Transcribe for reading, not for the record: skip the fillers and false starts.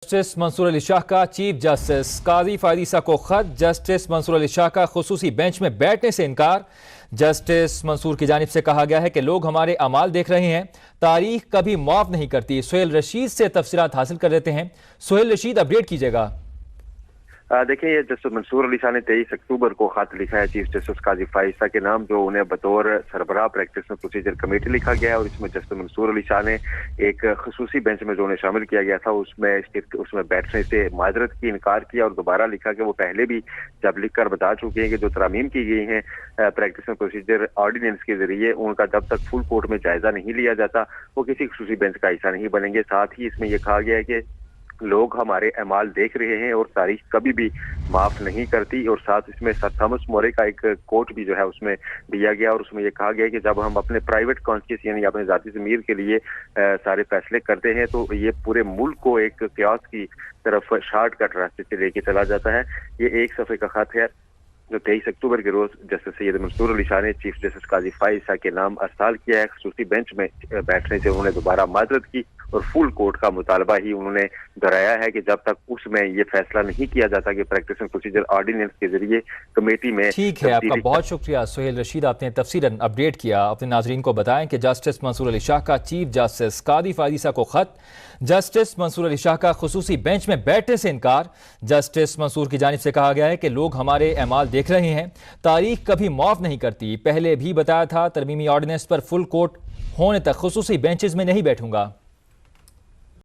Justice Mansoor Ali Shah का chief justice काजी फायदीसा को खत। जस्टिस मंसूर अली शाह का खुसूसी बेंच में बैठने से इनकार। जस्टिस मंसूर की जानिब से कहा गया है कि लोग हमारे अमाल देख रहे हैं, तारीख कभी माफ नहीं करती। सुहेल रशीद से तफसीलात हासिल कर लेते हैं। सुहेल रशीद, अपडेट कीजिएगा। देखिए, ये जस्टिस मंसूर अली शाह ने 23 अक्टूबर को खत लिखा है चीफ जस्टिस काजी फायदीसा के नाम, जो उन्हें बतौर सरबराह प्रैक्टिस में प्रोसीजर कमेटी लिखा गया है। और इसमें जस्टिस मंसूर अली शाह ने एक खसूसी बेंच में जो उन्हें शामिल किया गया था उसमें बैठने से माजरत की इनकार किया और दोबारा लिखा कि वो पहले भी जब लिख कर बता चुके हैं कि जो तरामीम की गई हैं प्रैक्टिस में प्रोसीजर ऑर्डिनेंस के जरिए, उनका जब तक फुल कोर्ट में जायजा नहीं लिया जाता वो किसी खसूसी बेंच का हिस्सा नहीं बनेंगे। साथ ही इसमें यह कहा गया है कि लोग हमारे अमाल देख रहे हैं और तारीख कभी भी माफ नहीं करती। और साथ इसमें सर थॉमस मोरे का एक कोट भी जो है उसमें दिया गया और उसमें यह कहा गया कि जब हम अपने प्राइवेट कॉन्शियस यानी अपने जाती ज़मीर के लिए सारे फैसले करते हैं तो ये पूरे मुल्क को एक क्यास की तरफ शॉर्टकट रास्ते से लेके चला जाता है। ये एक सफ़े का खत है जो 23 अक्टूबर के रोज जस्टिस सैयद मंसूर अली शाह ने चीफ जस्टिस काजी फायदीसा के नाम अरसाल किया है। खसूसी बेंच में बैठने से उन्होंने दोबारा माजरत की और फुल कोर्ट का मुतालबा ही उन्होंने दोहराया है कि जब तक उसमें ये फैसला नहीं किया जाता कि प्रैक्टिस एंड प्रोसीजर ऑर्डिनेंस के जरिए कमेटी में। ठीक है, आपका बहुत शुक्रिया सुहेल रशीद, आपने तफसीलन अपडेट किया। अपने नाजरीन को बताएं कि जस्टिस मंसूर अली शाह का चीफ जस्टिस काजी फायदीसा को खत। जस्टिस मंसूर अली शाह का खुसूसी बेंच में बैठने से इनकार। जस्टिस मंसूर की जानिब से कहा गया है कि लोग हमारे अमाल देख रहे हैं, तारीख कभी माफ नहीं करती। पहले भी बताया था तरमीमी ऑर्डिनेंस पर फुल कोर्ट होने तक खुसूसी बेंचेस में नहीं बैठूंगा।